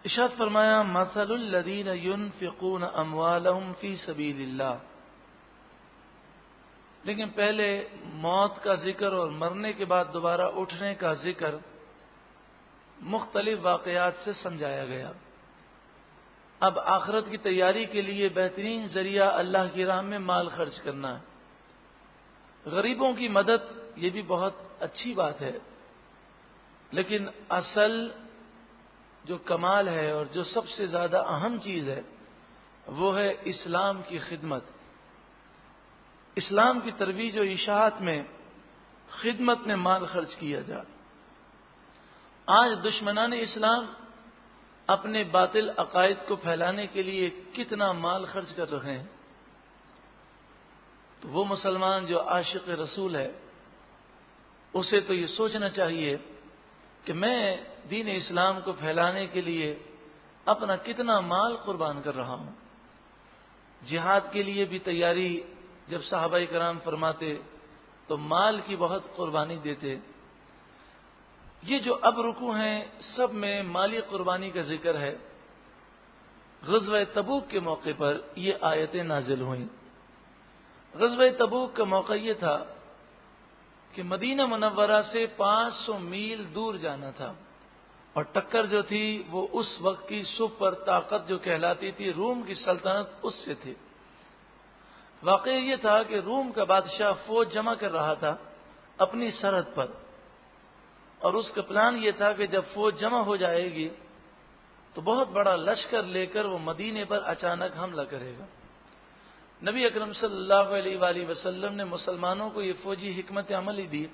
ارشاد فرمایا مثل الذین ينفقون اموالهم فی سبیل اللہ. لیکن پہلے موت کا ذکر اور مرنے کے بعد دوبارہ اٹھنے کا ذکر مختلف واقعات سے سمجھایا گیا. اب آخرت کی تیاری کے لیے بہترین ذریعہ اللہ کی راہ میں مال خرچ کرنا ہے. غریبوں کی مدد یہ بھی بہت اچھی بات ہے، لیکن اصل جو کمال ہے اور جو سب سے زیادہ اہم چیز ہے وہ ہے اسلام کی خدمت. اسلام کی ترویج و اشاعت میں خدمت میں مال خرچ کیا جائے. آج دشمنان اسلام اپنے باطل عقائد کو پھیلانے کے لیے کتنا مال خرچ کر رہے ہیں. تو وہ مسلمان جو عاشق رسول ہے اسے تو یہ سوچنا چاہیے کہ میں دین اسلام کو پھیلانے کے لیے اپنا کتنا مال قربان کر رہا ہوں. جہاد کے لیے بھی تیاری جب صحابہ کرام فرماتے تو مال کی بہت قربانی دیتے. یہ جو اب رکوع ہیں سب میں مالی قربانی کا ذکر ہے. غزوہ تبوک کے موقع پر یہ آیتیں نازل ہوئیں. غزوہ تبوک کا موقع یہ تھا کہ مدینہ منورہ سے 500 میل دور جانا تھا، اور ٹکر جو تھی وہ اس وقت کی سپر طاقت جو کہلاتی تھی روم کی سلطنت اس سے تھی. واقعہ یہ تھا کہ روم کا بادشاہ فوج جمع کر رہا تھا اپنی سرحد پر، اور اس کا پلان یہ تھا کہ جب فوج جمع ہو جائے گی تو بہت بڑا لشکر لے کر وہ مدینے پر اچانک حملہ کرے گا. نبی اکرم صلی اللہ علیہ وآلہ وسلم نے مسلمانوں کو یہ فوجی حکمت عملی دی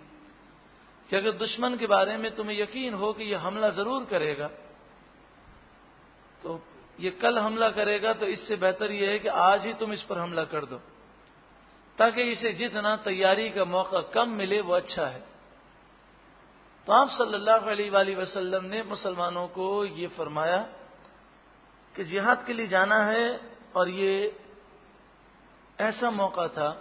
کہ اگر دشمن کے بارے میں تمہیں یقین ہو کہ یہ حملہ ضرور کرے گا تو یہ کل حملہ کرے گا، تو اس سے بہتر یہ ہے کہ آج ہی تم اس پر حملہ کر دو تاکہ اسے جتنا تیاری کا موقع کم ملے وہ اچھا ہے. تو آپ صلی اللہ علیہ وآلہ وسلم نے مسلمانوں کو یہ فرمایا کہ جہاد کے لیے جانا ہے، اور یہ ایسا موقع تھا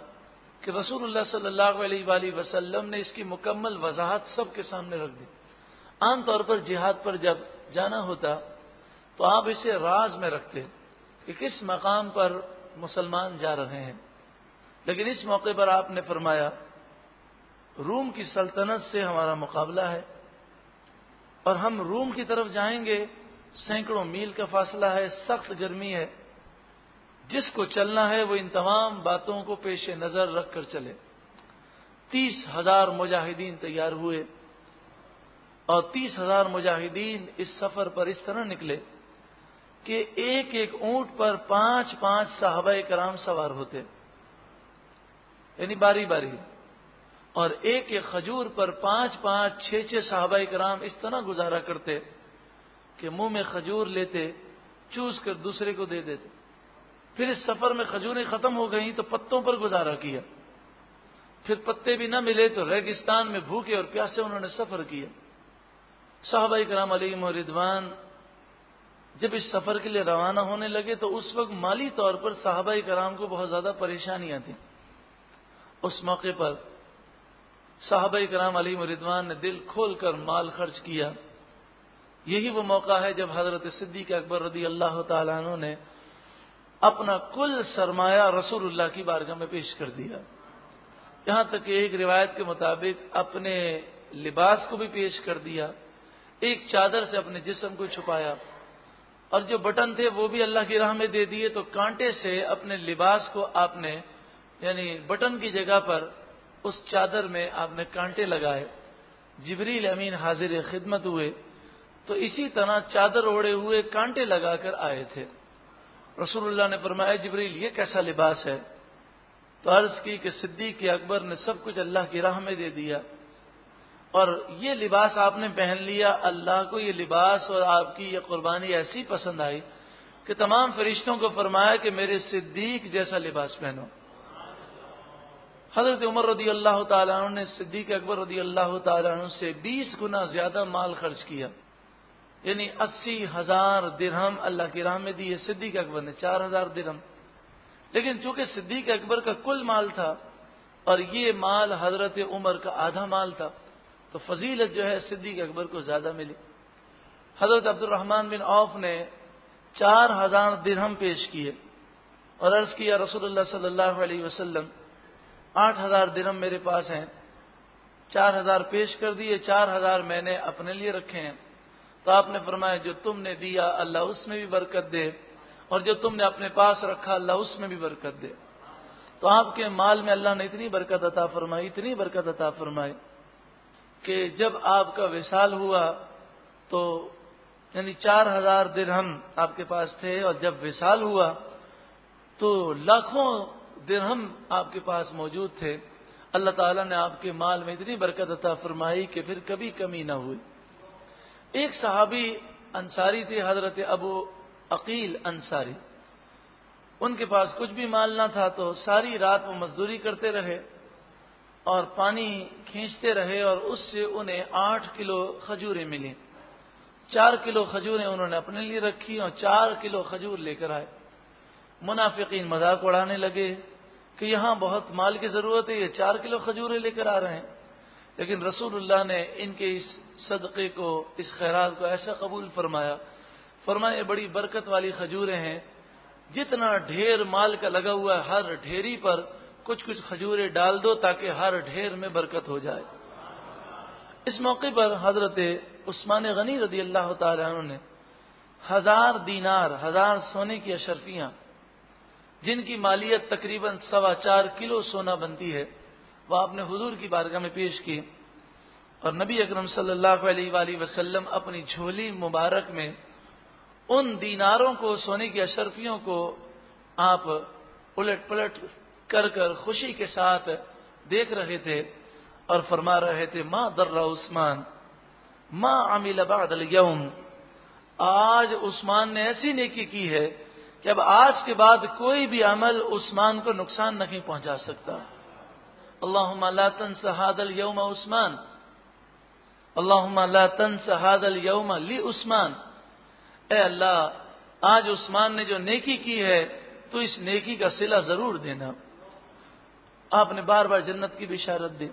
کہ رسول اللہ صلی اللہ علیہ وآلہ وسلم نے اس کی مکمل وضاحت سب کے سامنے رکھ دی. عام طور پر جہاد پر جب جانا ہوتا تو آپ اسے راز میں رکھتے کہ کس مقام پر مسلمان جا رہے ہیں، لیکن اس موقع پر آپ نے فرمایا روم کی سلطنت سے ہمارا مقابلہ ہے اور ہم روم کی طرف جائیں گے. سینکڑوں میل کا فاصلہ ہے، سخت گرمی ہے. جس کو چلنا ہے وہ ان تمام باتوں کو پیش نظر رکھ کر چلے. 30,000 مجاہدین تیار ہوئے، اور 30,000 مجاہدین اس سفر پر اس طرح نکلے کہ ایک ایک اونٹ پر 5 صحابہ کرام سوار ہوتے، یعنی باری باری، اور ایک ایک کھجور پر 5 6 صحابہ کرام اس طرح گزارا کرتے کہ منہ میں کھجور لیتے، چوس کر دوسرے کو دے دیتے. پھر اس سفر میں کھجوریں ختم ہو گئیں تو پتوں پر گزارا کیا. پھر پتے بھی نہ ملے تو ریگستان میں بھوکے اور پیاسے انہوں نے سفر کیا. صحابہ کرام علیہم رضوان جب اس سفر کے لیے روانہ ہونے لگے تو اس وقت مالی طور پر صحابہ کرام کو بہت زیادہ پریشانیاں تھیں. اس موقع پر صحابہ کرام علیہم رضوان نے دل کھول کر مال خرچ کیا. یہی وہ موقع ہے جب حضرت صدیق اکبر رضی اللہ تعالیٰ عنہ نے اپنا کل سرمایہ رسول اللہ کی بارگاہ میں پیش کر دیا. یہاں تک کہ ایک روایت کے مطابق اپنے لباس کو بھی پیش کر دیا، ایک چادر سے اپنے جسم کو چھپایا، اور جو بٹن تھے وہ بھی اللہ کی راہ میں دے دیے. تو کانٹے سے اپنے لباس کو آپ نے، یعنی بٹن کی جگہ پر اس چادر میں آپ نے کانٹے لگائے. جبریل امین حاضر خدمت ہوئے تو اسی طرح چادر اوڑے ہوئے کانٹے لگا کر آئے تھے. رسول اللہ نے فرمایا جبریل یہ کیسا لباس ہے؟ تو عرض کی کہ صدیق اکبر نے سب کچھ اللہ کی راہ میں دے دیا، اور یہ لباس آپ نے پہن لیا. اللہ کو یہ لباس اور آپ کی یہ قربانی ایسی پسند آئی کہ تمام فرشتوں کو فرمایا کہ میرے صدیق جیسا لباس پہنو. حضرت عمر رضی اللہ تعالیٰ عنہ نے صدیق اکبر رضی اللہ تعالیٰ عنہ سے 20 گنا زیادہ مال خرچ کیا، یعنی 80,000 درہم اللہ کی راہ میں دیے. صدیق اکبر نے 4,000 درہم. لیکن چونکہ صدیق اکبر کا کل مال تھا اور یہ مال حضرت عمر کا آدھا مال تھا تو فضیلت جو ہے صدیق اکبر کو زیادہ ملی. حضرت عبد الرحمن بن عوف نے 4000 درہم پیش کیے اور عرض کیا رسول اللہ صلی اللہ علیہ وسلم 8000 درہم میرے پاس ہیں، 4000 پیش کر دیے، 4000 میں نے اپنے لیے رکھے ہیں۔ تو آپ نے فرمایا جو تم نے دیا اللہ اس میں بھی برکت دے، اور جو تم نے اپنے پاس رکھا اللہ اس میں بھی برکت دے۔ تو آپ کے مال میں اللہ نے اتنی برکت عطا فرمائی، اتنی برکت عطا فرمائی کہ جب آپ کا وصال ہوا تو یعنی 4000 درہم آپ کے پاس تھے، اور جب وصال ہوا تو لاکھوں درہم آپ کے پاس موجود تھے۔ اللہ تعالیٰ نے آپ کے مال میں اتنی برکت عطا فرمائی کہ پھر کبھی کمی نہ ہوئی۔ ایک صحابی انصاری تھے، حضرت ابو عقیل انصاری، ان کے پاس کچھ بھی مال نہ تھا تو ساری رات وہ مزدوری کرتے رہے اور پانی کھینچتے رہے، اور اس سے انہیں 8 کلو کھجوریں ملی۔ 4 کلو کھجوریں انہوں نے اپنے لیے رکھی اور 4 کلو کھجور لے کر آئے۔ منافقین مذاق اڑانے لگے کہ یہاں بہت مال کی ضرورت ہے، یہ 4 کلو کھجوریں لے کر آ رہے ہیں، لیکن رسول اللہ نے ان کے اس صدقے کو، اس خیرات کو ایسا قبول فرمایا، فرمایا یہ بڑی برکت والی کھجوریں ہیں، جتنا ڈھیر مال کا لگا ہوا ہے ہر ڈھیری پر کچھ کچھ کھجوریں ڈال دو تاکہ ہر ڈھیر میں برکت ہو جائے۔ اس موقع پر حضرت عثمان غنی رضی اللہ تعالی عنہ نے 1000 دینار، 1000 سونے کی اشرفیاں، جن کی مالیت تقریباً 4.25 کلو سونا بنتی ہے، وہ آپ نے حضور کی بارگاہ میں پیش کی، اور نبی اکرم صلی اللہ علیہ وآلہ وسلم اپنی جھولی مبارک میں ان دیناروں کو، سونے کی اشرفیوں کو آپ الٹ پلٹ کر کر خوشی کے ساتھ دیکھ رہے تھے اور فرما رہے تھے ما ضر عثمان ما عمل بعد اليوم، آج عثمان نے ایسی نیکی کی ہے کہ اب آج کے بعد کوئی بھی عمل عثمان کو نقصان نہیں پہنچا سکتا۔ اللہم لا تنس هذا اليوم عثمان، اللہم لا تنس هذا اليوم لعثمان، اے اللہ آج عثمان نے جو نیکی کی ہے تو اس نیکی کا صلہ ضرور دینا۔ آپ نے بار بار جنت کی بشارت دی۔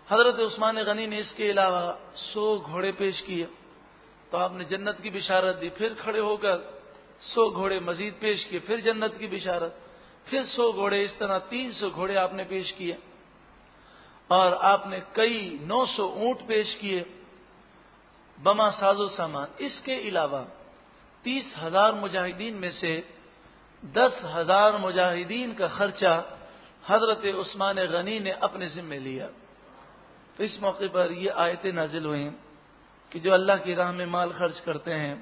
حضرت عثمان غنی نے اس کے علاوہ 100 گھوڑے پیش کیے تو آپ نے جنت کی بشارت دی، پھر کھڑے ہو کر 100 گھوڑے مزید پیش کیے، پھر جنت کی بشارت، پھر 100 گھوڑے، اس طرح 300 گھوڑے آپ نے پیش کیے، اور آپ نے کئی 900 اونٹ پیش کیے بما ساز و سامان۔ اس کے علاوہ 30,000 مجاہدین میں سے 10,000 مجاہدین کا خرچہ حضرت عثمان غنی نے اپنے ذمہ لیا۔ تو اس موقع پر یہ آیتیں نازل ہوئیں کہ جو اللہ کی راہ میں مال خرچ کرتے ہیں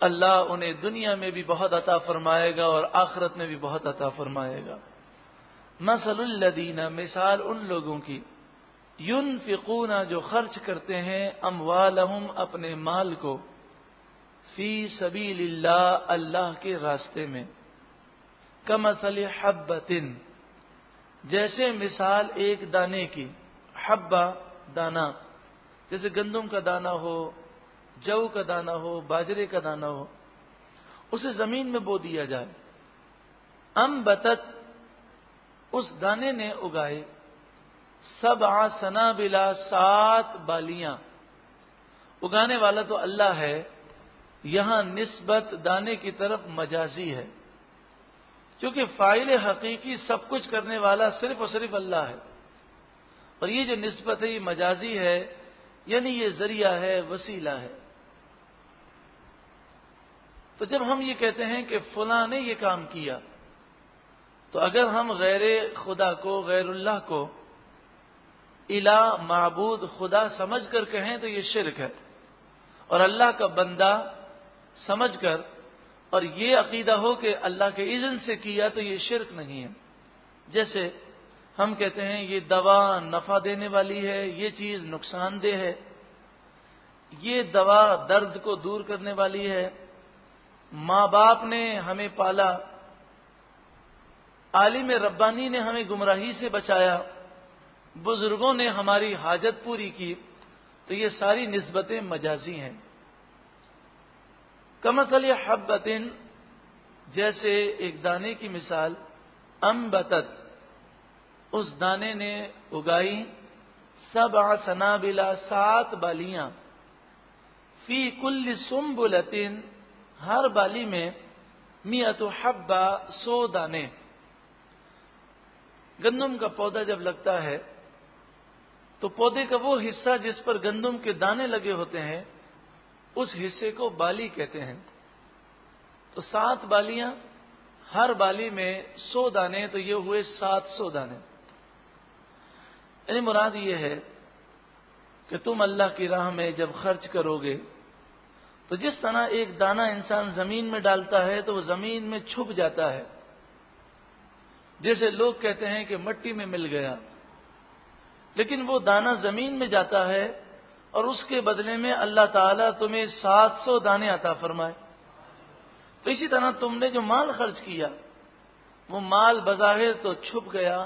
اللہ انہیں دنیا میں بھی بہت عطا فرمائے گا اور آخرت میں بھی بہت عطا فرمائے گا۔ مثل الذین، مثال ان لوگوں کی، ينفقون جو خرچ کرتے ہیں، اموالہم اپنے مال کو، فی سبیل اللہ اللہ کے راستے میں، کمثل حبۃ، جیسے مثال ایک دانے کی، حبہ دانہ، جیسے گندم کا دانہ ہو، جو کا دانہ ہو، باجرے کا دانہ ہو، اسے زمین میں بو دیا جائے، انبتت، اس دانے نے اگائے، 7 سنابل، 7 بالیاں۔ اگانے والا تو اللہ ہے، یہاں نسبت دانے کی طرف مجازی ہے، کیونکہ فاعل حقیقی سب کچھ کرنے والا صرف اور صرف اللہ ہے، اور یہ جو نسبت ہے یہ مجازی ہے، یعنی یہ ذریعہ ہے، وسیلہ ہے۔ تو جب ہم یہ کہتے ہیں کہ فلاں نے یہ کام کیا، تو اگر ہم غیر خدا کو، غیر اللہ کو الہ، معبود، خدا سمجھ کر کہیں تو یہ شرک ہے، اور اللہ کا بندہ سمجھ کر اور یہ عقیدہ ہو کہ اللہ کے اذن سے کیا تو یہ شرک نہیں ہے۔ جیسے ہم کہتے ہیں یہ دوا نفع دینے والی ہے، یہ چیز نقصان دہ ہے، یہ دوا درد کو دور کرنے والی ہے، ماں باپ نے ہمیں پالا، عالم ربانی نے ہمیں گمراہی سے بچایا، بزرگوں نے ہماری حاجت پوری کی، تو یہ ساری نسبتیں مجازی ہیں۔ کمثل حبۃ، جیسے ایک دانے کی مثال، انبتت، اس دانے نے اگائی، 7 سنابل، 7 بالیاں، فی کل سنبلتن، ہر بالی میں 100 حبہ، 100 دانے. گندم کا پودا جب لگتا ہے تو پودے کا وہ حصہ جس پر گندم کے دانے لگے ہوتے ہیں اس حصے کو بالی کہتے ہیں. تو 7 بالیاں، ہر بالی میں 100 دانے، تو یہ ہوئے 700 دانے. یعنی مراد یہ ہے کہ تم اللہ کی راہ میں جب خرچ کرو گے تو جس طرح ایک دانہ انسان زمین میں ڈالتا ہے تو وہ زمین میں چھپ جاتا ہے، جیسے لوگ کہتے ہیں کہ مٹی میں مل گیا، لیکن وہ دانہ زمین میں جاتا ہے اور اس کے بدلے میں اللہ تعالیٰ تمہیں 700 دانے عطا فرمائے. تو اسی طرح تم نے جو مال خرچ کیا وہ مال بظاہر تو چھپ گیا،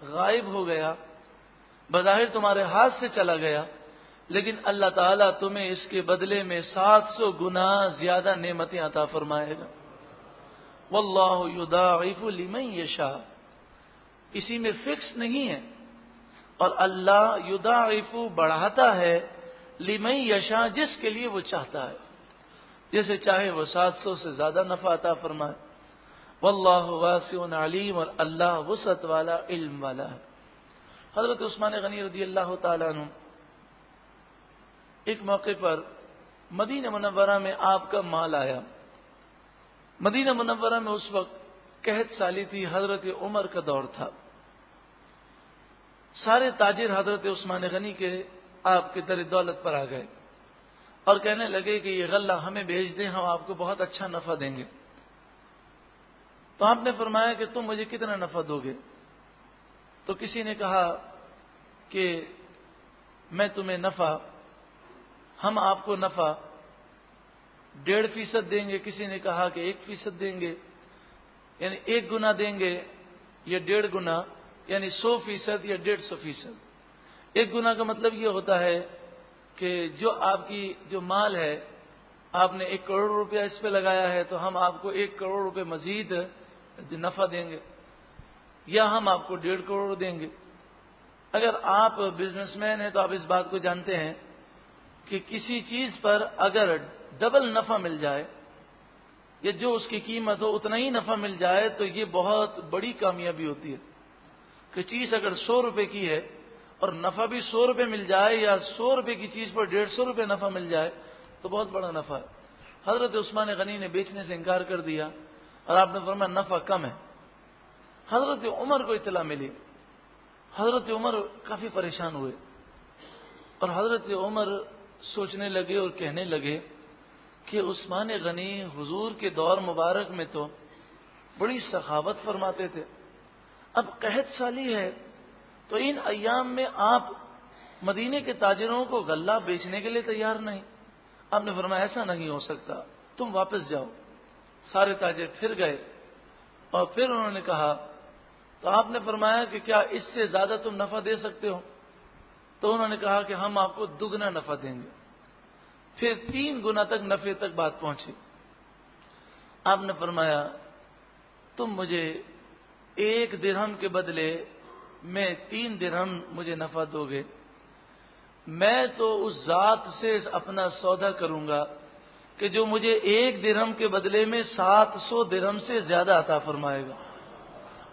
غائب ہو گیا، بظاہر تمہارے ہاتھ سے چلا گیا، لیکن اللہ تعالیٰ تمہیں اس کے بدلے میں 700 گنا زیادہ نعمتیں عطا فرمائے گا. واللہ یضاعف لمن یشاء، اسی میں فکس نہیں ہے، اور اللہ یضاعف بڑھاتا ہے لمن یشاء، جس کے لیے وہ چاہتا ہے، جیسے چاہے وہ 700 سے زیادہ نفع عطا فرمائے. واللہ واسع علیم، اور اللہ وسعت والا، علم والا ہے. حضرت عثمان غنی رضی اللہ تعالیٰ عنہ ایک موقع پر مدینہ منورہ میں آپ کا مال آیا. مدینہ منورہ میں اس وقت قحط سالی تھی، حضرت عمر کا دور تھا. سارے تاجر حضرت عثمان غنی کے آپ کے در دولت پر آ گئے اور کہنے لگے کہ یہ غلہ ہمیں بھیج دیں، ہم آپ کو بہت اچھا نفع دیں گے. تو آپ نے فرمایا کہ تم مجھے کتنا نفع دو گے؟ تو کسی نے کہا کہ میں تمہیں نفع، ہم آپ کو نفع 1.5% دیں گے. کسی نے کہا کہ 1% دیں گے، یعنی 1 گنا دیں گے یا 1.5 گنا، یعنی 100% یا 150%. 1 گنا کا مطلب یہ ہوتا ہے کہ جو آپ کی جو مال ہے، آپ نے 1 کروڑ روپیہ اس پہ لگایا ہے تو ہم آپ کو 1 کروڑ روپے مزید نفع دیں گے، یا ہم آپ کو 1.5 کروڑ دیں گے. اگر آپ بزنس مین ہیں تو آپ اس بات کو جانتے ہیں کہ کسی چیز پر اگر ڈبل نفع مل جائے یا جو اس کی قیمت ہو اتنا ہی نفع مل جائے تو یہ بہت بڑی کامیابی ہوتی ہے. کہ چیز اگر 100 روپے کی ہے اور نفع بھی 100 روپے مل جائے، یا 100 روپے کی چیز پر 150 روپے نفع مل جائے تو بہت بڑا نفع ہے. حضرت عثمان غنی نے بیچنے سے انکار کر دیا اور آپ نے فرمایا نفع کم ہے. حضرت عمر کو اطلاع ملی، حضرت عمر کافی پریشان ہوئے اور حضرت عمر سوچنے لگے اور کہنے لگے کہ عثمان غنی حضور کے دور مبارک میں تو بڑی سخاوت فرماتے تھے، اب قحط سالی ہے تو ان ایام میں آپ مدینے کے تاجروں کو غلہ بیچنے کے لیے تیار نہیں. آپ نے فرمایا ایسا نہیں ہو سکتا، تم واپس جاؤ. سارے تاجر پھر گئے اور پھر انہوں نے کہا، تو آپ نے فرمایا کہ کیا اس سے زیادہ تم نفع دے سکتے ہو؟ تو انہوں نے کہا کہ ہم آپ کو دگنا نفع دیں گے. پھر 3 گنا تک نفع تک بات پہنچی. آپ نے فرمایا تم مجھے 1 درہم کے بدلے میں 3 درہم مجھے نفع دو گے، میں تو اس ذات سے اپنا سودا کروں گا کہ جو مجھے 1 درہم کے بدلے میں 700 درہم سے زیادہ عطا فرمائے گا.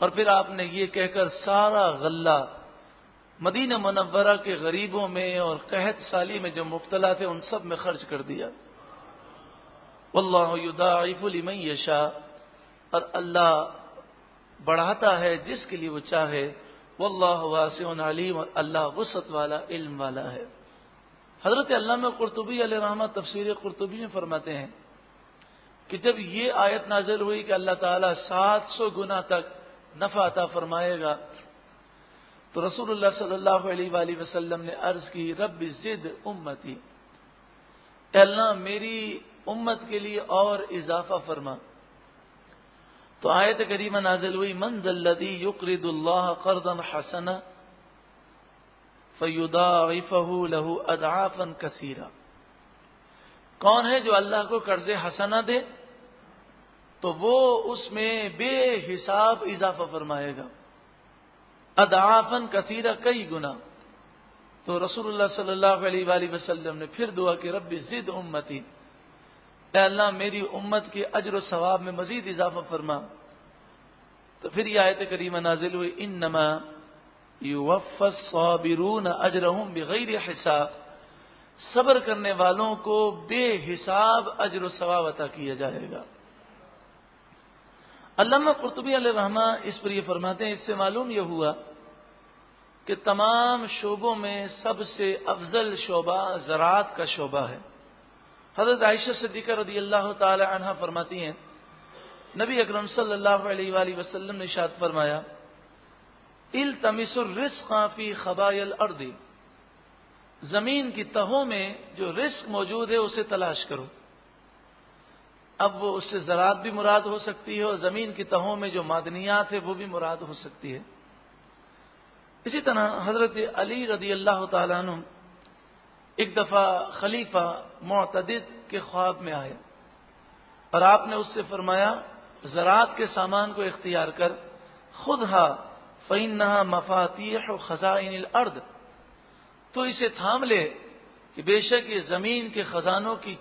اور پھر آپ نے یہ کہہ کر سارا غلہ مدینہ منورہ کے غریبوں میں اور قحط سالی میں جو مبتلا تھے ان سب میں خرچ کر دیا. واللہ یضاعف لمن یشاء، اور اللہ بڑھاتا ہے جس کے لیے وہ چاہے. واللہ واسع علیم، اور اللہ وسعت والا، علم والا ہے. حضرت علامہ قرطبی علیہ رحمہ تفسیر قرطبی میں فرماتے ہیں کہ جب یہ آیت نازل ہوئی کہ اللہ تعالیٰ 700 گنا تک نفع عطا فرمائے گا تو رسول اللہ صلی اللہ علیہ وآلہ وسلم نے عرض کی رب زد امتی، اے اللہ میری امت کے لیے اور اضافہ فرما. تو آیت کریمہ نازل ہوئی من ذا الذی یقرض اللہ قرضا حسنا فیضاعفہ لہ اضعافا کثیرا. کون ہے جو اللہ کو قرض حسنہ دے تو وہ اس میں بے حساب اضافہ فرمائے گا. اضعافا کثیرا، کئی گنا. تو رسول اللہ صلی اللہ علیہ وآلہ وسلم نے پھر دعا کی رب زد امتی، اے اللہ میری امت کے اجر و ثواب میں مزید اضافہ فرما. تو پھر یہ آیت کریمہ نازل ہوئی انما یوفی الصابرون اجرہم بغیر حساب، صبر کرنے والوں کو بے حساب اجر و ثواب عطا کیا جائے گا. علامہ قرطبی علیہ رحمہ اس پر یہ فرماتے ہیں اس سے معلوم یہ ہوا کہ تمام شعبوں میں سب سے افضل شعبہ زراعت کا شعبہ ہے. حضرت عائشہ صدیقہ رضی اللہ تعالی عنہا فرماتی ہیں نبی اکرم صلی اللہ علیہ وآلہ وسلم نے ارشاد فرمایا التمسوا الرزق فی خبایا الارض، زمین کی تہوں میں جو رزق موجود ہے اسے تلاش کرو. اب وہ اس سے زراعت بھی مراد ہو سکتی ہے اور زمین کی تہوں میں جو معدنیات ہے وہ بھی مراد ہو سکتی ہے. اسی طرح حضرت علی رضی اللہ تعالیٰ عنہ ایک دفعہ خلیفہ معتدد کے خواب میں آئے اور آپ نے اس سے فرمایا زراعت کے سامان کو اختیار کر، خودھا فإنہا مفاتیح خزائن الارض، تو اسے تھام لے کہ بے شک یہ زمین کے خزانوں کی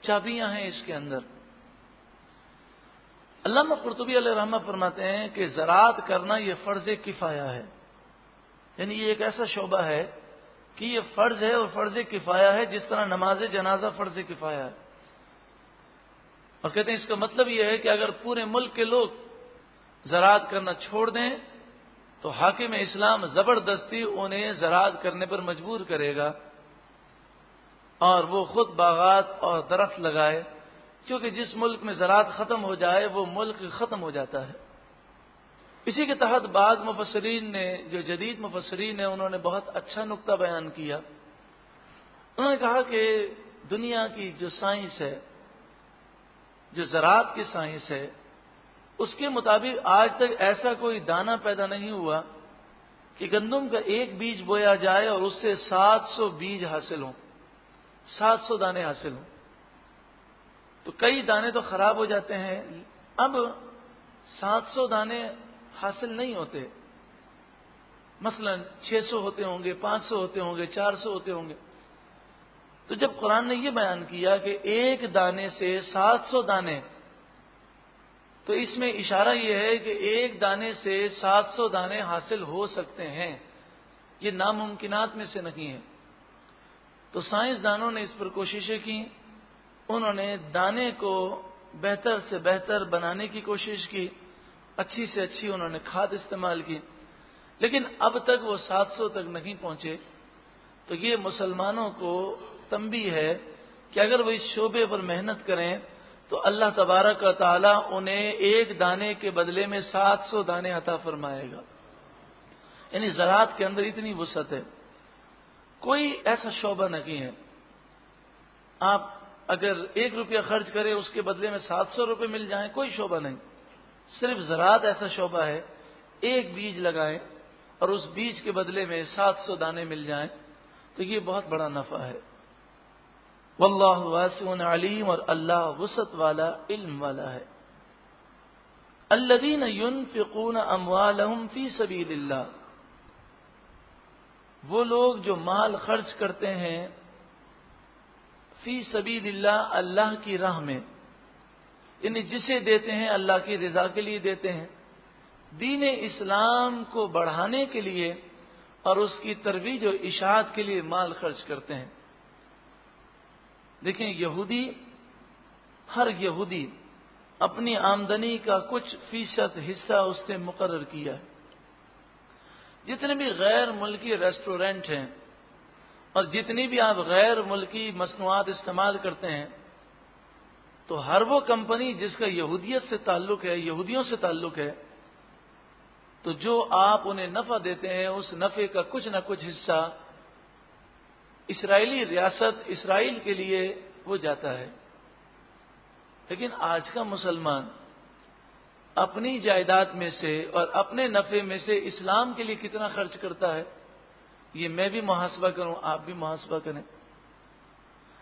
چابیاں ہیں اس کے اندر. علامہ قرطبی علیہ رحمہ فرماتے ہیں کہ زراعت کرنا یہ فرض کفایہ ہے، یعنی یہ ایک ایسا شعبہ ہے کہ یہ فرض ہے اور فرض کفایہ ہے جس طرح نماز جنازہ فرض کفایہ ہے. اور کہتے ہیں اس کا مطلب یہ ہے کہ اگر پورے ملک کے لوگ زراعت کرنا چھوڑ دیں تو حاکم اسلام زبردستی انہیں زراعت کرنے پر مجبور کرے گا اور وہ خود باغات اور درخت لگائے، کیونکہ جس ملک میں زراعت ختم ہو جائے وہ ملک ختم ہو جاتا ہے. اسی کے تحت بعض مفسرین نے، جو جدید مفسرین ہیں، انہوں نے بہت اچھا نقطہ بیان کیا. انہوں نے کہا کہ دنیا کی جو سائنس ہے، جو زراعت کی سائنس ہے، اس کے مطابق آج تک ایسا کوئی دانہ پیدا نہیں ہوا کہ گندم کا ایک بیج بویا جائے اور اس سے 700 بیج حاصل ہوں، 700 دانے حاصل ہوں. تو کئی دانے تو خراب ہو جاتے ہیں. اب 700 دانے حاصل نہیں ہوتے، مثلا 600 ہوتے ہوں گے، 500 ہوتے ہوں گے، 400 ہوتے ہوں گے. تو جب قرآن نے یہ بیان کیا کہ ایک دانے سے 700 دانے، تو اس میں اشارہ یہ ہے کہ ایک دانے سے 700 دانے حاصل ہو سکتے ہیں، یہ ناممکنات میں سے نہیں ہے. تو سائنسدانوں نے اس پر کوششیں کی، انہوں نے دانے کو بہتر سے بہتر بنانے کی کوشش کی، اچھی سے اچھی انہوں نے کھاد استعمال کی، لیکن اب تک وہ 700 تک نہیں پہنچے. تو یہ مسلمانوں کو تنبیہ ہے کہ اگر وہ اس شعبے پر محنت کریں تو اللہ تبارک و تعالی انہیں ایک دانے کے بدلے میں 700 دانے عطا فرمائے گا. یعنی زراعت کے اندر اتنی وسعت ہے، کوئی ایسا شعبہ نہیں ہے آپ اگر 1 روپیہ خرچ کرے اس کے بدلے میں 700 روپے مل جائیں، کوئی شعبہ نہیں. صرف زراعت ایسا شعبہ ہے، ایک بیج لگائیں اور اس بیج کے بدلے میں 700 دانے مل جائیں تو یہ بہت بڑا نفع ہے. واللہ واسع علیم، اور اللہ وسعت والا، علم والا ہے. الذین ينفقون اموالهم فی سبیل اللہ، وہ لوگ جو مال خرچ کرتے ہیں فی سبیل اللہ، اللہ کی راہ میں، یعنی جسے دیتے ہیں اللہ کی رضا کے لیے دیتے ہیں، دین اسلام کو بڑھانے کے لیے اور اس کی ترویج و اشاعت کے لیے مال خرچ کرتے ہیں. دیکھیں ہر یہودی اپنی آمدنی کا کچھ فیصد حصہ اس نے مقرر کیا ہے. جتنے بھی غیر ملکی ریسٹورینٹ ہیں اور جتنی بھی آپ غیر ملکی مصنوعات استعمال کرتے ہیں، تو ہر وہ کمپنی جس کا یہودیت سے تعلق ہے، یہودیوں سے تعلق ہے، تو جو آپ انہیں نفع دیتے ہیں اس نفع کا کچھ نہ کچھ حصہ اسرائیلی ریاست اسرائیل کے لیے وہ جاتا ہے. لیکن آج کا مسلمان اپنی جائیداد میں سے اور اپنے نفع میں سے اسلام کے لیے کتنا خرچ کرتا ہے، یہ میں بھی محاسبہ کروں، آپ بھی محاسبہ کریں.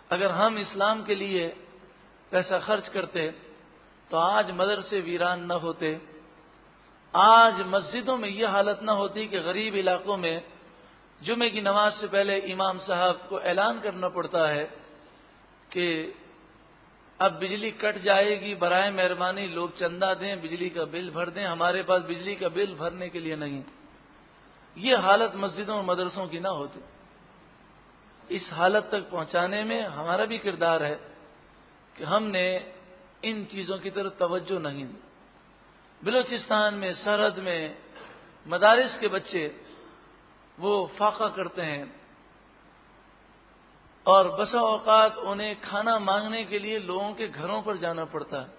اگر ہم اسلام کے لیے پیسہ خرچ کرتے تو آج مدرسے ویران نہ ہوتے، آج مسجدوں میں یہ حالت نہ ہوتی کہ غریب علاقوں میں جمعے کی نماز سے پہلے امام صاحب کو اعلان کرنا پڑتا ہے کہ اب بجلی کٹ جائے گی، برائے مہربانی لوگ چندہ دیں، بجلی کا بل بھر دیں، ہمارے پاس بجلی کا بل بھرنے کے لیے نہیں۔ یہ حالت مسجدوں اور مدرسوں کی نہ ہوتی۔ اس حالت تک پہنچانے میں ہمارا بھی کردار ہے کہ ہم نے ان چیزوں کی طرف توجہ نہیں دی۔ بلوچستان میں سرحد میں مدارس کے بچے وہ فاقہ کرتے ہیں اور بسا اوقات انہیں کھانا مانگنے کے لیے لوگوں کے گھروں پر جانا پڑتا ہے۔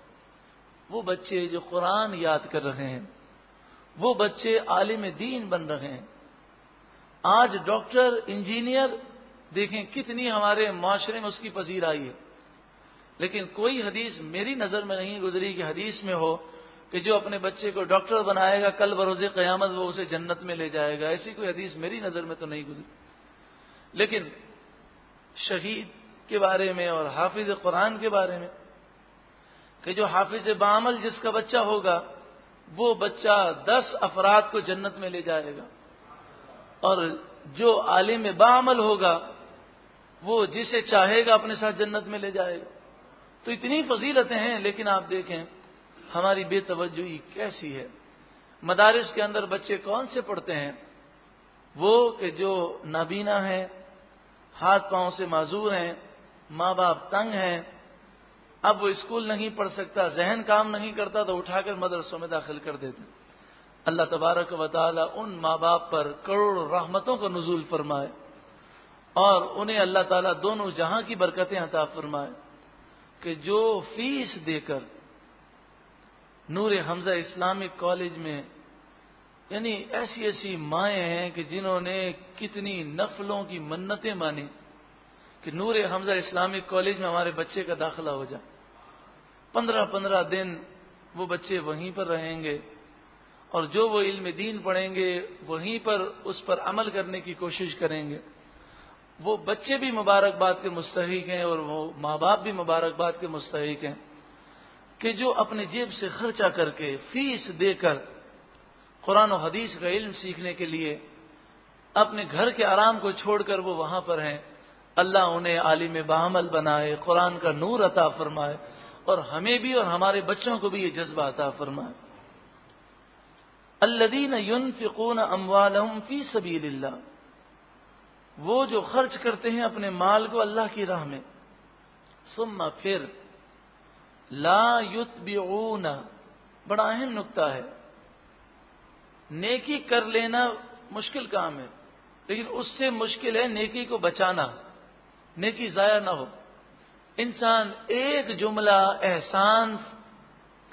وہ بچے جو قرآن یاد کر رہے ہیں، وہ بچے عالم دین بن رہے ہیں۔ آج ڈاکٹر، انجینئر دیکھیں کتنی ہمارے معاشرے میں اس کی پذیر آئی ہے، لیکن کوئی حدیث میری نظر میں نہیں گزری کہ حدیث میں ہو کہ جو اپنے بچے کو ڈاکٹر بنائے گا کل بروز قیامت وہ اسے جنت میں لے جائے گا۔ ایسی کوئی حدیث میری نظر میں تو نہیں گزری۔ لیکن شہید کے بارے میں اور حافظ قرآن کے بارے میں کہ جو حافظ بعمل جس کا بچہ ہوگا وہ بچہ 10 افراد کو جنت میں لے جائے گا، اور جو عالم بعمل ہوگا وہ جسے چاہے گا اپنے ساتھ جنت میں لے جائے گا۔ تو اتنی فضیلتیں ہیں، لیکن آپ دیکھیں ہماری بے توجہی کیسی ہے۔ مدارس کے اندر بچے کون سے پڑھتے ہیں؟ وہ کہ جو نابینا ہیں، ہاتھ پاؤں سے معذور ہیں، ماں باپ تنگ ہیں، اب وہ اسکول نہیں پڑھ سکتا، ذہن کام نہیں کرتا تو اٹھا کر مدرسوں میں داخل کر دیتے۔ اللہ تبارک و تعالی ان ماں باپ پر کروڑوں رحمتوں کو نزول فرمائے اور انہیں اللہ تعالیٰ دونوں جہاں کی برکتیں عطا فرمائے کہ جو فیس دے کر نور حمزہ اسلامک کالج میں، یعنی ایسی ایسی مائیں ہیں کہ جنہوں نے کتنی نفلوں کی منتیں مانی کہ نور حمزہ اسلامک کالج میں ہمارے بچے کا داخلہ ہو جائے۔ 15 دن وہ بچے وہیں پر رہیں گے اور جو وہ علم دین پڑھیں گے وہیں پر اس پر عمل کرنے کی کوشش کریں گے۔ وہ بچے بھی مبارکباد کے مستحق ہیں اور وہ ماں باپ بھی مبارکباد کے مستحق ہیں کہ جو اپنے جیب سے خرچہ کر کے فیس دے کر قرآن و حدیث کا علم سیکھنے کے لیے اپنے گھر کے آرام کو چھوڑ کر وہ وہاں پر ہیں۔ اللہ انہیں عالم بعمل بنائے، قرآن کا نور عطا فرمائے اور ہمیں بھی اور ہمارے بچوں کو بھی یہ جذبہ عطا فرمائے۔ الذین ينفقون اموالهم فی سبیل اللہ، وہ جو خرچ کرتے ہیں اپنے مال کو اللہ کی راہ میں، ثم پھر لا یتبعون، بڑا اہم نقطہ ہے۔ نیکی کر لینا مشکل کام ہے، لیکن اس سے مشکل ہے نیکی کو بچانا، نیکی ضائع نہ ہو۔ انسان ایک جملہ احسان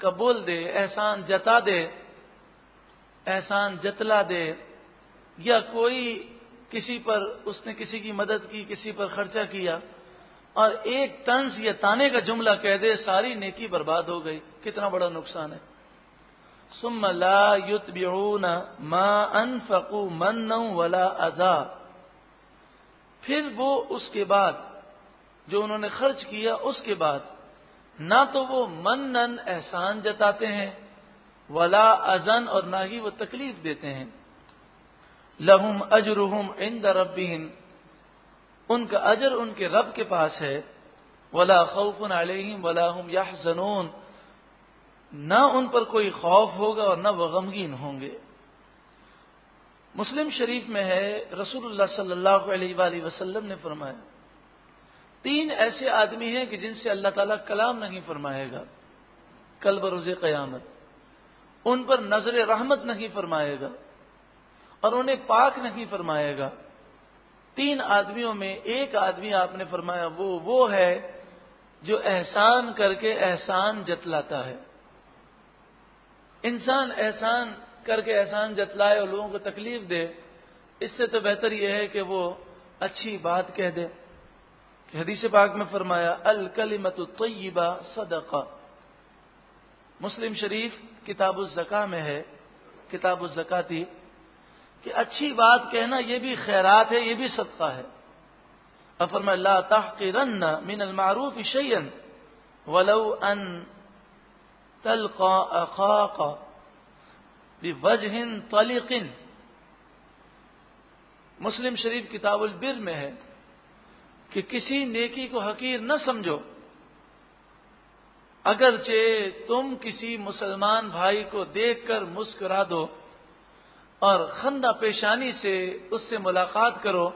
کا بول دے، احسان جتا دے، احسان جتلا دے، یا کوئی کسی پر اس نے کسی کی مدد کی، کسی پر خرچہ کیا اور ایک طنز یا تانے کا جملہ کہہ دے، ساری نیکی برباد ہو گئی۔ کتنا بڑا نقصان ہے۔ ثم لا يتبعون ما انفقوا منا ولا اذى، پھر وہ اس کے بعد جو انہوں نے خرچ کیا اس کے بعد نہ تو وہ منن احسان جتاتے ہیں، ولا اذن اور نہ ہی وہ تکلیف دیتے ہیں۔ لہم اجرہم عند ربہم، ان کا اجر ان کے رب کے پاس ہے۔ ولا خوف علیہم ولا هم یحزنون، نہ ان پر کوئی خوف ہوگا اور نہ وہ غمگین ہوں گے۔ مسلم شریف میں ہے رسول اللہ صلی اللہ علیہ وآلہ وسلم نے فرمایا 3 ایسے آدمی ہیں کہ جن سے اللہ تعالیٰ کلام نہیں فرمائے گا کل بروز قیامت، ان پر نظر رحمت نہیں فرمائے گا اور انہیں پاک نہیں فرمائے گا۔ 3 آدمیوں میں ایک آدمی آپ نے فرمایا وہ ہے جو احسان کر کے احسان جتلاتا ہے۔ انسان احسان کر کے احسان جتلائے اور لوگوں کو تکلیف دے، اس سے تو بہتر یہ ہے کہ وہ اچھی بات کہہ دے کہ حدیث پاک میں فرمایا الکلمۃ الطیبہ صدقہ۔ مسلم شریف کتاب الزکاة میں ہے، کتاب الزکاتی، کہ اچھی بات کہنا یہ بھی خیرات ہے، یہ بھی صدقہ ہے۔ اور فرمایا لا تحقرن من المعروف شیئا ولو ان تلقى اخاك بوجه طلق، مسلم شریف کتاب البر میں ہے کہ کسی نیکی کو حقیر نہ سمجھو، اگرچہ تم کسی مسلمان بھائی کو دیکھ کر مسکرا دو اور خندہ پیشانی سے اس سے ملاقات کرو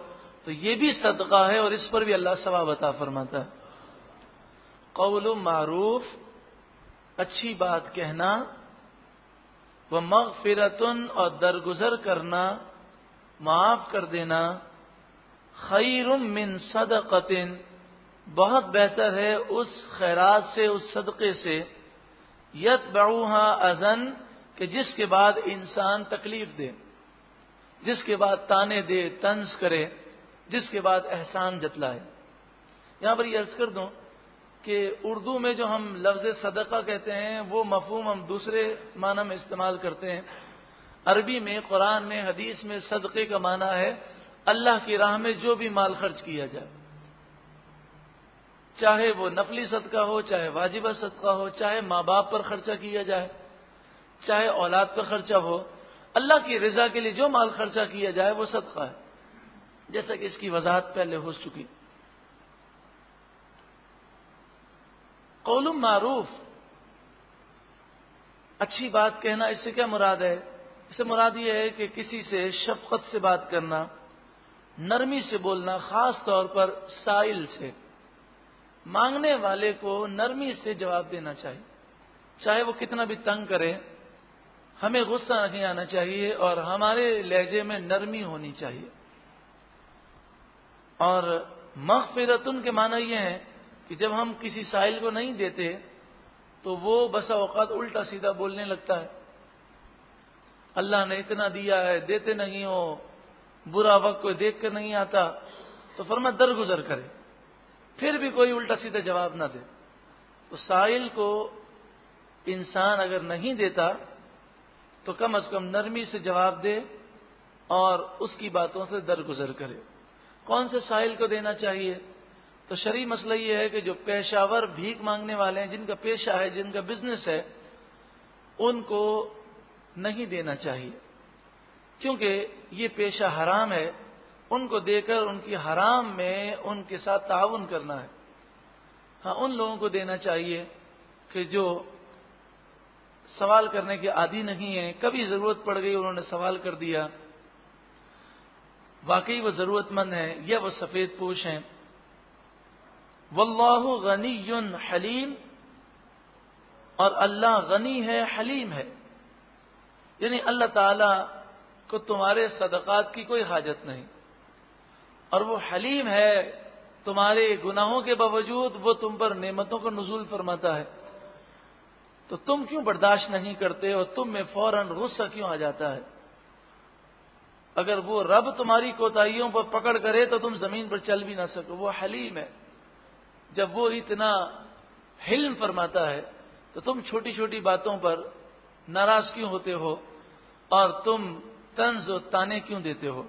تو یہ بھی صدقہ ہے اور اس پر بھی اللہ ثواب عطا فرماتا ہے۔ قول معروف، اچھی بات کہنا، وہ مغفرتن اور درگزر کرنا، معاف کر دینا، خیر من صدقتن، بہت بہتر ہے اس خیرات سے، اس صدقے سے، یتبعوہا اذن، کہ جس کے بعد انسان تکلیف دے، جس کے بعد تانے دے، طنز کرے، جس کے بعد احسان جتلائے۔ یہاں پر یہ عرض کر دوں کہ اردو میں جو ہم لفظ صدقہ کہتے ہیں وہ مفہوم ہم دوسرے معنی میں استعمال کرتے ہیں۔ عربی میں، قرآن میں، حدیث میں صدقے کا معنی ہے اللہ کی راہ میں جو بھی مال خرچ کیا جائے، چاہے وہ نفلی صدقہ ہو، چاہے واجبہ صدقہ ہو، چاہے ماں باپ پر خرچہ کیا جائے، چاہے اولاد پر خرچہ ہو، اللہ کی رضا کے لیے جو مال خرچہ کیا جائے وہ صدقہ ہے، جیسا کہ اس کی وضاحت پہلے ہو چکی۔ قول معروف، اچھی بات کہنا، اس سے کیا مراد ہے؟ اس سے مراد یہ ہے کہ کسی سے شفقت سے بات کرنا، نرمی سے بولنا، خاص طور پر سائل سے، مانگنے والے کو نرمی سے جواب دینا چاہیے، چاہے وہ کتنا بھی تنگ کرے، ہمیں غصہ نہیں آنا چاہیے اور ہمارے لہجے میں نرمی ہونی چاہیے۔ اور مغفرتن کے معنی یہ ہے کہ جب ہم کسی سائل کو نہیں دیتے تو وہ بسا اوقات الٹا سیدھا بولنے لگتا ہے، اللہ نے اتنا دیا ہے، دیتے نہیں ہو، برا وقت کوئی دیکھ کر نہیں آتا، تو فرمایا درگزر کرے، پھر بھی کوئی الٹا سیدھا جواب نہ دے۔ تو سائل کو انسان اگر نہیں دیتا تو کم از کم نرمی سے جواب دے اور اس کی باتوں سے درگزر کرے۔ کون سے سائل کو دینا چاہیے؟ تو شرعی مسئلہ یہ ہے کہ جو پیشہ ور بھیک مانگنے والے ہیں، جن کا پیشہ ہے، جن کا بزنس ہے، ان کو نہیں دینا چاہیے، کیونکہ یہ پیشہ حرام ہے، ان کو دے کر ان کی حرام میں ان کے ساتھ تعاون کرنا ہے۔ ہاں، ان لوگوں کو دینا چاہیے کہ جو سوال کرنے کے عادی نہیں ہیں، کبھی ضرورت پڑ گئی انہوں نے سوال کر دیا، واقعی وہ ضرورت مند ہیں یا وہ سفید پوش ہیں۔ واللہ غنی حلیم، اور اللہ غنی ہے، حلیم ہے، یعنی اللہ تعالی کو تمہارے صدقات کی کوئی حاجت نہیں، اور وہ حلیم ہے، تمہارے گناہوں کے باوجود وہ تم پر نعمتوں کو نزول فرماتا ہے، تو تم کیوں برداشت نہیں کرتے اور تم میں فوراً غصہ کیوں آ جاتا ہے؟ اگر وہ رب تمہاری کوتاہیوں پر پکڑ کرے تو تم زمین پر چل بھی نہ سکو۔ وہ حلیم ہے، جب وہ اتنا حلم فرماتا ہے تو تم چھوٹی چھوٹی باتوں پر ناراض کیوں ہوتے ہو اور تم طنز و تانے کیوں دیتے ہو؟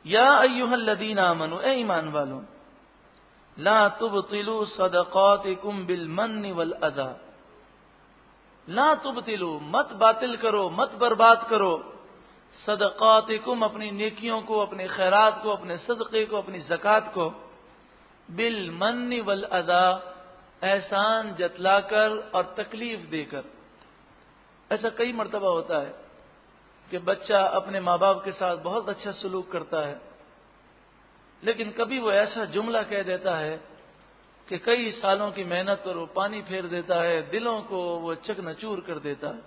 یا ایھا الذین آمنوا، اے ایمان والو، لا تبطلوا صدقاتکم بالمن والاذی، لا تبطلوا، مت باطل کرو، مت برباد کرو، صدقاتکم، اپنی نیکیوں کو، اپنے خیرات کو، اپنے صدقے کو، اپنی زکوٰۃ کو، بالمن والاذی، احسان جتلا کر اور تکلیف دے کر۔ ایسا کئی مرتبہ ہوتا ہے کہ بچہ اپنے ماں باپ کے ساتھ بہت اچھا سلوک کرتا ہے، لیکن کبھی وہ ایسا جملہ کہہ دیتا ہے کہ کئی سالوں کی محنت پر وہ پانی پھیر دیتا ہے، دلوں کو وہ چکنا چور کر دیتا ہے۔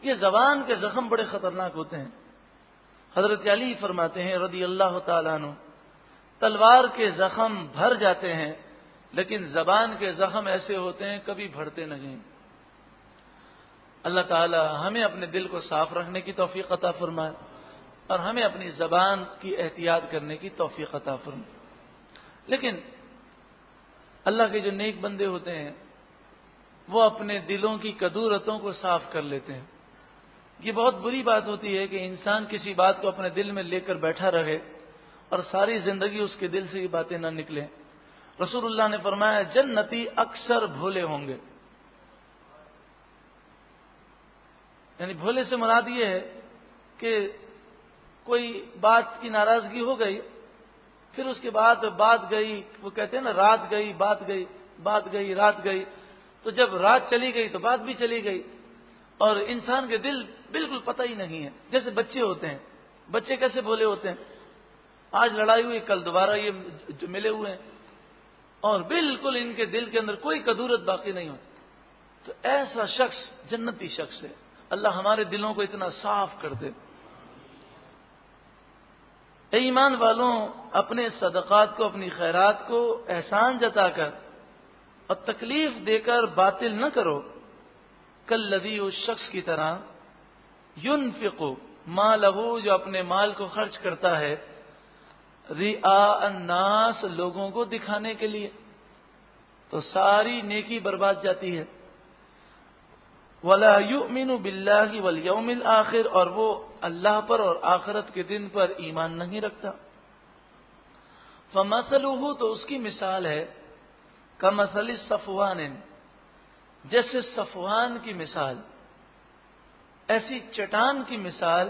یہ زبان کے زخم بڑے خطرناک ہوتے ہیں۔ حضرت علی فرماتے ہیں رضی اللہ تعالیٰ عنہ، تلوار کے زخم بھر جاتے ہیں لیکن زبان کے زخم ایسے ہوتے ہیں کبھی بھرتے نہیں۔ اللہ تعالی ہمیں اپنے دل کو صاف رکھنے کی توفیق عطا فرمائے اور ہمیں اپنی زبان کی احتیاط کرنے کی توفیق عطا فرمائے۔ لیکن اللہ کے جو نیک بندے ہوتے ہیں وہ اپنے دلوں کی کدورتوں کو صاف کر لیتے ہیں۔ یہ بہت بری بات ہوتی ہے کہ انسان کسی بات کو اپنے دل میں لے کر بیٹھا رہے اور ساری زندگی اس کے دل سے یہ باتیں نہ نکلیں۔ رسول اللہ نے فرمایا جنتی اکثر بھولے ہوں گے، یعنی بھولے سے مراد یہ ہے کہ کوئی بات کی ناراضگی ہو گئی، پھر اس کے بعد بات گئی، وہ کہتے ہیں نا رات گئی بات گئی، بات گئی رات گئی، تو جب رات چلی گئی تو بات بھی چلی گئی، اور انسان کے دل بالکل پتہ ہی نہیں ہے. جیسے بچے ہوتے ہیں، بچے کیسے بولے ہوتے ہیں، آج لڑائی ہوئی کل دوبارہ یہ جو ملے ہوئے ہیں، اور بالکل ان کے دل کے اندر کوئی کدورت باقی نہیں ہوتی. تو ایسا شخص جنتی شخص ہے. اللہ ہمارے دلوں کو اتنا صاف کر دے. اے ایمان والوں، اپنے صدقات کو، اپنی خیرات کو احسان جتا کر اور تکلیف دے کر باطل نہ کرو. کالذی، اس شخص کی طرح، ينفق مالہ، جو اپنے مال کو خرچ کرتا ہے، رئاء الناس، لوگوں کو دکھانے کے لیے، تو ساری نیکی برباد جاتی ہے. ولا یؤمن باللہ والیوم الآخر، اور وہ اللہ پر اور آخرت کے دن پر ایمان نہیں رکھتا. فمثلہ، تو اس کی مثال ہے، کمثل صفوان، جیسے صفوان کی مثال، ایسی چٹان کی مثال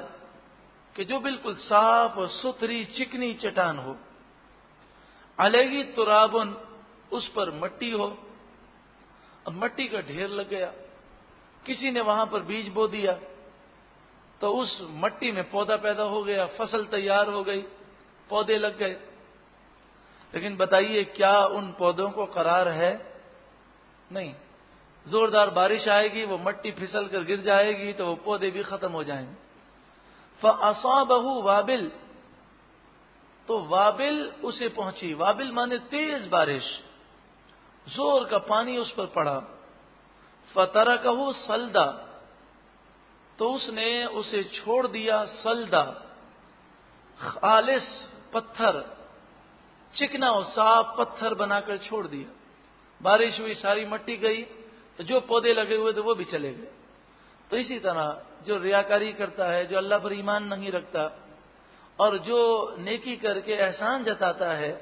کہ جو بالکل صاف اور ستھری چکنی چٹان ہو، علیہ تراب، اس پر مٹی ہو، اب مٹی کا ڈھیر لگ گیا، کسی نے وہاں پر بیج بو دیا تو اس مٹی میں پودا پیدا ہو گیا، فصل تیار ہو گئی، پودے لگ گئے. لیکن بتائیے کیا ان پودوں کو قرار ہے؟ نہیں. زوردار بارش آئے گی، وہ مٹی پھسل کر گر جائے گی تو وہ پودے بھی ختم ہو جائیں گے. فَأَصَابَهُ وابل، تو وابل اسے پہنچی. وابل مانے تیز بارش، زور کا پانی اس پر پڑا. فَتَرَكَهُ صَلْدًا، تو اس نے اسے چھوڑ دیا. صلدا، خالص پتھر، چکنا اور صاف پتھر بنا کر چھوڑ دیا. بارش ہوئی، ساری مٹی گئی، تو جو پودے لگے ہوئے تھے وہ بھی چلے گئے. تو اسی طرح جو ریاکاری کرتا ہے، جو اللہ پر ایمان نہیں رکھتا، اور جو نیکی کر کے احسان جتاتا ہے،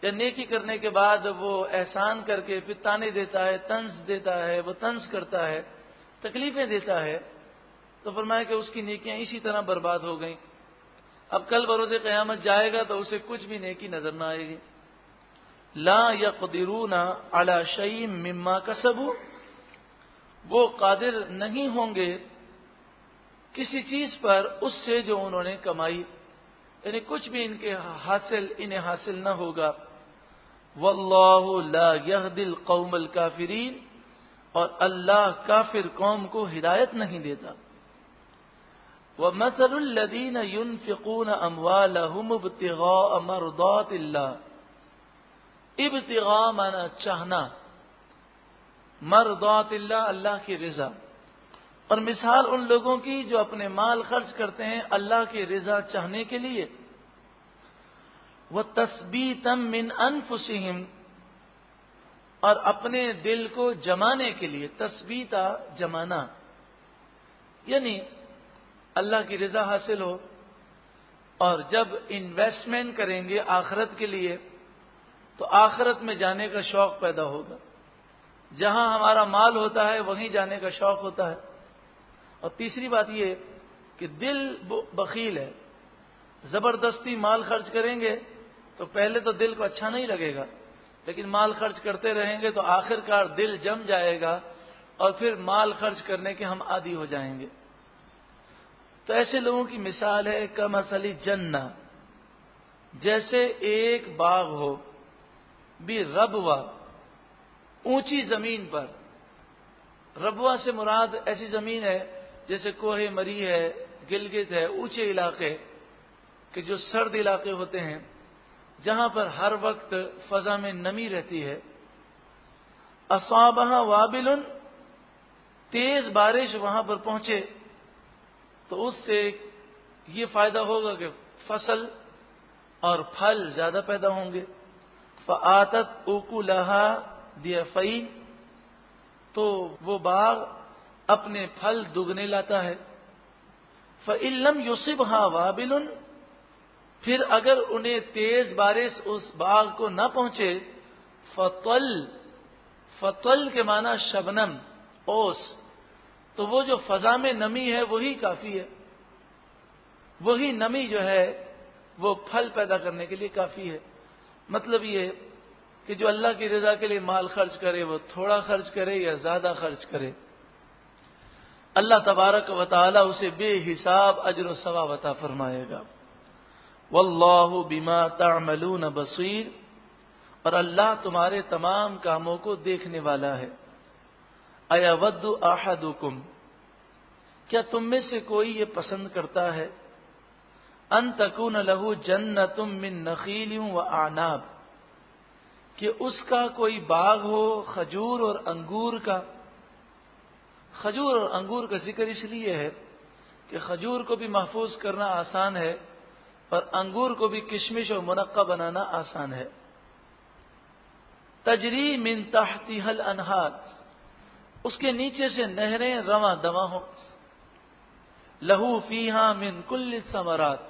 یا نیکی کرنے کے بعد وہ احسان کر کے پھر تانے دیتا ہے، طنز دیتا ہے، وہ طنز کرتا ہے، تکلیفیں دیتا ہے، تو فرمایا کہ اس کی نیکیاں اسی طرح برباد ہو گئیں. اب کل بروز قیامت جائے گا تو اسے کچھ بھی نیکی نظر نہ آئے گی. لا یقدرون علی شیء مما کسبوا، وہ قادر نہیں ہوں گے کسی چیز پر اس سے جو انہوں نے کمائی، یعنی کچھ بھی ان کے انہیں حاصل نہ ہوگا. واللہ لا یہدی القوم الکافرین، اور اللہ کافر قوم کو ہدایت نہیں دیتا. وَمَثَلُ الَّذِينَ يُنْفِقُونَ أَمْوَالَهُمُ ابْتِغَاءَ مَرْضَاتِ اللَّهِ، ابتغاء مانا چاہنا، مرضات اللہ، اللہ کی رضا. اور مثال ان لوگوں کی جو اپنے مال خرچ کرتے ہیں اللہ کی رضا چاہنے کے لیے. وَتَثْبِيتًا مِّنْ أَنفُسِهِمْ، اور اپنے دل کو جمانے کے لیے. تثبیتا، جمانا، یعنی اللہ کی رضا حاصل ہو، اور جب انویسٹمنٹ کریں گے آخرت کے لیے تو آخرت میں جانے کا شوق پیدا ہوگا. جہاں ہمارا مال ہوتا ہے وہیں جانے کا شوق ہوتا ہے. اور تیسری بات یہ کہ دل بخیل ہے. زبردستی مال خرچ کریں گے تو پہلے تو دل کو اچھا نہیں لگے گا، لیکن مال خرچ کرتے رہیں گے تو آخر کار دل جم جائے گا اور پھر مال خرچ کرنے کے ہم عادی ہو جائیں گے. تو ایسے لوگوں کی مثال ہے کمثل جنہ، جیسے ایک باغ ہو، بربوہ، اونچی زمین پر. ربوہ سے مراد ایسی زمین ہے جیسے کوہ مری ہے، گلگت ہے، اونچے علاقے کہ جو سرد علاقے ہوتے ہیں جہاں پر ہر وقت فضا میں نمی رہتی ہے. اصابہ وابل، تیز بارش وہاں پر پہنچے تو اس سے یہ فائدہ ہوگا کہ فصل اور پھل زیادہ پیدا ہوں گے. فآتت اکلہا ضعفین، تو وہ باغ اپنے پھل دگنے لاتا ہے. فإن لم یصبها وابل، پھر اگر انہیں تیز بارش اس باغ کو نہ پہنچے، فطل کے معنی شبنم، اوس، تو وہ جو فضا میں نمی ہے وہی کافی ہے. وہی نمی جو ہے وہ پھل پیدا کرنے کے لیے کافی ہے۔ مطلب یہ کہ جو اللہ کی رضا کے لیے مال خرچ کرے وہ تھوڑا خرچ کرے یا زیادہ خرچ کرے، اللہ تبارک و تعالی اسے بے حساب اجر و ثواب عطا فرمائے گا۔ واللہ بما تعملون بصیر، اور اللہ تمہارے تمام کاموں کو دیکھنے والا ہے۔ ایود احدکم، کیا تم میں سے کوئی یہ پسند کرتا ہے ان تکون لہ جنۃ من نخیل واعناب، کہ اس کا کوئی باغ ہو کھجور اور انگور کا۔ کھجور اور انگور کا ذکر اس لیے ہے کہ کھجور کو بھی محفوظ کرنا آسان ہے اور انگور کو بھی کشمش اور منقع بنانا آسان ہے۔ تجری من تحتها الانہار، اس کے نیچے سے نہریں رواں دواں ہوں۔ لہو فیہا من کل الثمرات،